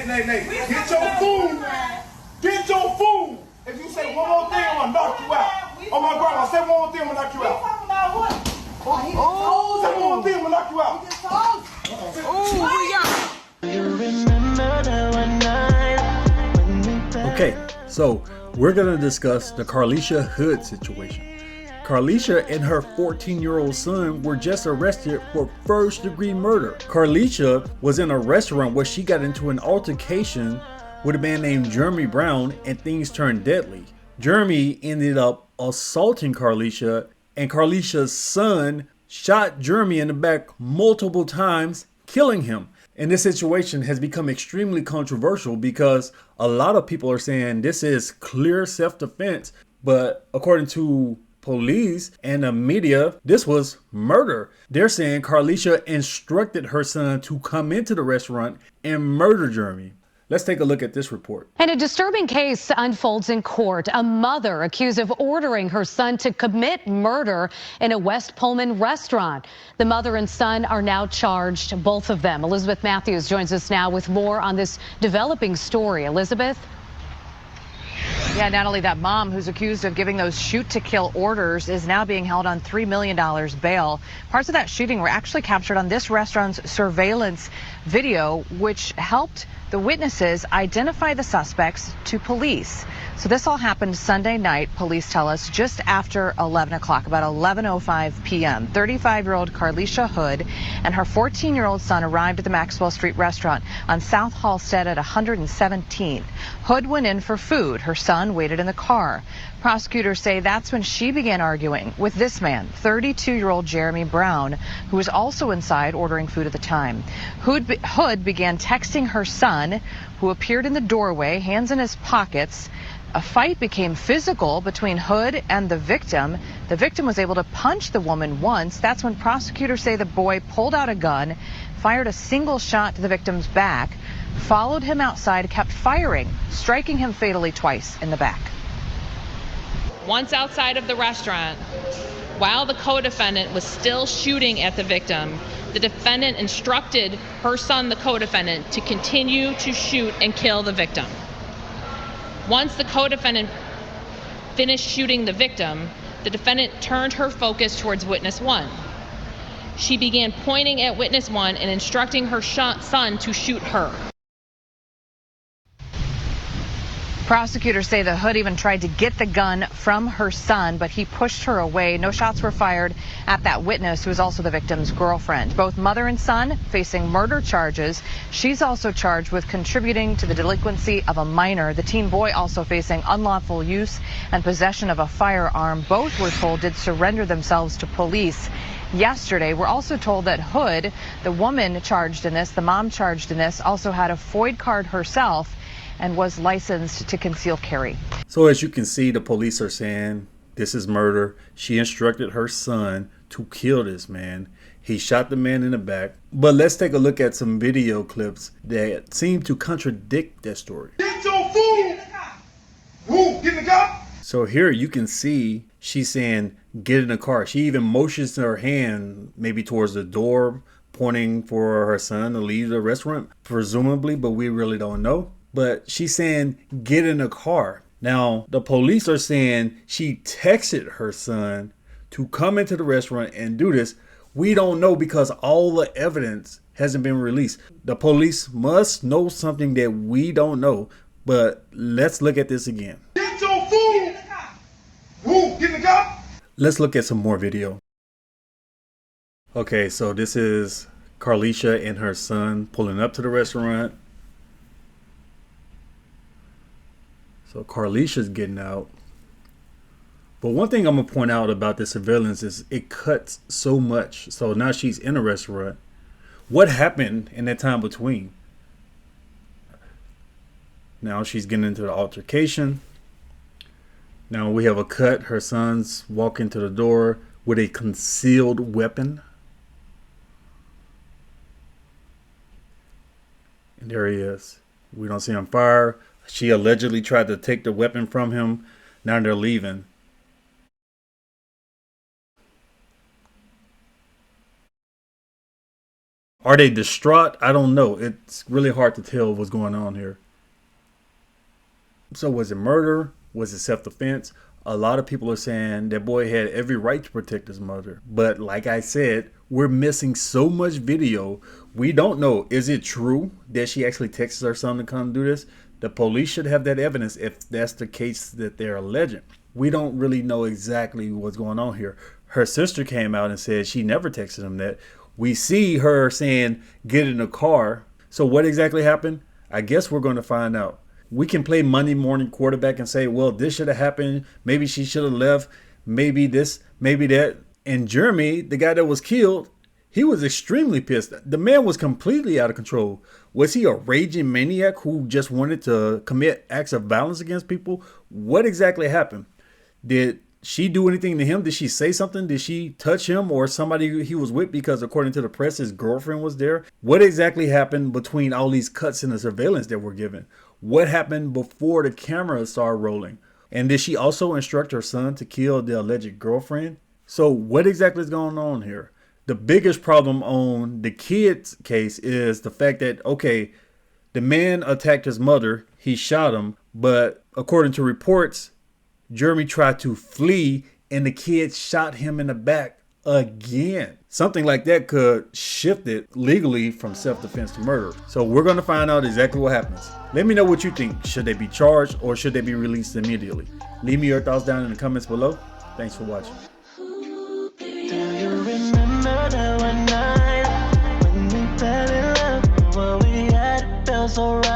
Nay. Get your food. Get your food. If you say one more thing, I'm gonna knock you out. Oh my grandma, say one more thing, I'm gonna knock you out. Talking about what? Oh, say one more thing, I'm gonna knock you out. Okay, so we're gonna discuss the Carlisha Hood situation. Carlisha and her 14-year-old son were just arrested for first-degree murder. Carlisha was in a restaurant where she got into an altercation with a man named Jeremy Brown and things turned deadly. Jeremy ended up assaulting Carlisha, and Carlisha's son shot Jeremy in the back multiple times, killing him. And this situation has become extremely controversial because a lot of people are saying this is clear self-defense, but according to police and the media, this was murder. They're saying Carlisha instructed her son to come into the restaurant and murder Jeremy. Let's take a look at this report. And a disturbing case unfolds in court. A mother accused of ordering her son to commit murder in a West Pullman restaurant. The mother and son are now charged, both of them. Elizabeth Matthews joins us now with more on this developing story. Elizabeth? Yeah, Natalie, that mom who's accused of giving those shoot-to-kill orders is now being held on $3 million bail. Parts of that shooting were actually captured on this restaurant's surveillance video, which helped the witnesses identify the suspects to police. So this all happened Sunday night, police tell us, just after 11 o'clock, about 11:05 p.m. 35-year-old Carlisha Hood and her 14-year-old son arrived at the Maxwell Street restaurant on South Halstead at 117th. Hood went in for food. Her son waited in the car. Prosecutors say that's when she began arguing with this man, 32-year-old Jeremy Brown, who was also inside ordering food at the time. Hood began texting her son, who appeared in the doorway, hands in his pockets. A fight became physical between Hood and the victim. The victim was able to punch the woman once. That's when prosecutors say the boy pulled out a gun, fired a single shot to the victim's back, followed him outside, kept firing, striking him fatally twice in the back. Once outside of the restaurant, while the co-defendant was still shooting at the victim, the defendant instructed her son, the co-defendant, to continue to shoot and kill the victim. Once the co-defendant finished shooting the victim, the defendant turned her focus towards witness one. She began pointing at witness one and instructing her son to shoot her. Prosecutors say the Hood even tried to get the gun from her son, but he pushed her away. No shots were fired at that witness, who is also the victim's girlfriend. Both mother and son facing murder charges. She's also charged with contributing to the delinquency of a minor. The teen boy also facing unlawful use and possession of a firearm. Both, we're told, did surrender themselves to police yesterday. We're also told that Hood, the woman charged in this, the mom charged in this, also had a FOID card herself and was licensed to conceal carry. So as you can see, the police are saying this is murder. She instructed her son to kill this man. He shot the man in the back. But let's take a look at some video clips that seem to contradict that story. Get your food. Woo, get in the car. So here you can see she's saying, get in the car. She even motions her hand maybe towards the door, pointing for her son to leave the restaurant, presumably, but we really don't know. But she's saying, get in the car. Now, the police are saying she texted her son to come into the restaurant and do this. We don't know because all the evidence hasn't been released. The police must know something that we don't know. But let's look at this again. Get your food. Woo, get in the car. Let's look at some more video. Okay, so this is Carlisha and her son pulling up to the restaurant. So Carlisha's getting out. But one thing I'm going to point out about this surveillance is it cuts so much. So now she's in a restaurant. What happened in that time between? Now she's getting into the altercation. Now we have a cut. Her son's walking to the door with a concealed weapon. And there he is. We don't see him fire. She allegedly tried to take the weapon from him. Now they're leaving. Are they distraught? I don't know. It's really hard to tell what's going on here. So was it murder? Was it self-defense? A lot of people are saying that boy had every right to protect his mother. But like I said, we're missing so much video. We don't know. Is it true that she actually texted her son to come do this? The police should have that evidence if that's the case that they're alleging. We don't really know exactly what's going on here. Her sister came out and said she never texted him that. We see her saying, get in the car. So what exactly happened? I guess we're going to find out. We can play Monday morning quarterback and say, well, this should have happened. Maybe she should have left. Maybe this, maybe that. And Jeremy, the guy that was killed, he was extremely pissed. The man was completely out of control. Was he a raging maniac who just wanted to commit acts of violence against people? What exactly happened? Did she do anything to him? Did she say something? Did she touch him or somebody he was with? Because according to the press, his girlfriend was there. What exactly happened between all these cuts in the surveillance that were given? What happened before the camera started rolling? And did she also instruct her son to kill the alleged girlfriend? So what exactly is going on here? The biggest problem on the kid's case is the fact that, okay, the man attacked his mother. He shot him. But according to reports, Jeremy tried to flee and the kid shot him in the back again. Something like that could shift it legally from self-defense to murder. So we're going to find out exactly what happens. Let me know what you think. Should they be charged or should they be released immediately? Leave me your thoughts down in the comments below. Thanks for watching. Do you remember that one night when we fell in love? What we had felt so right.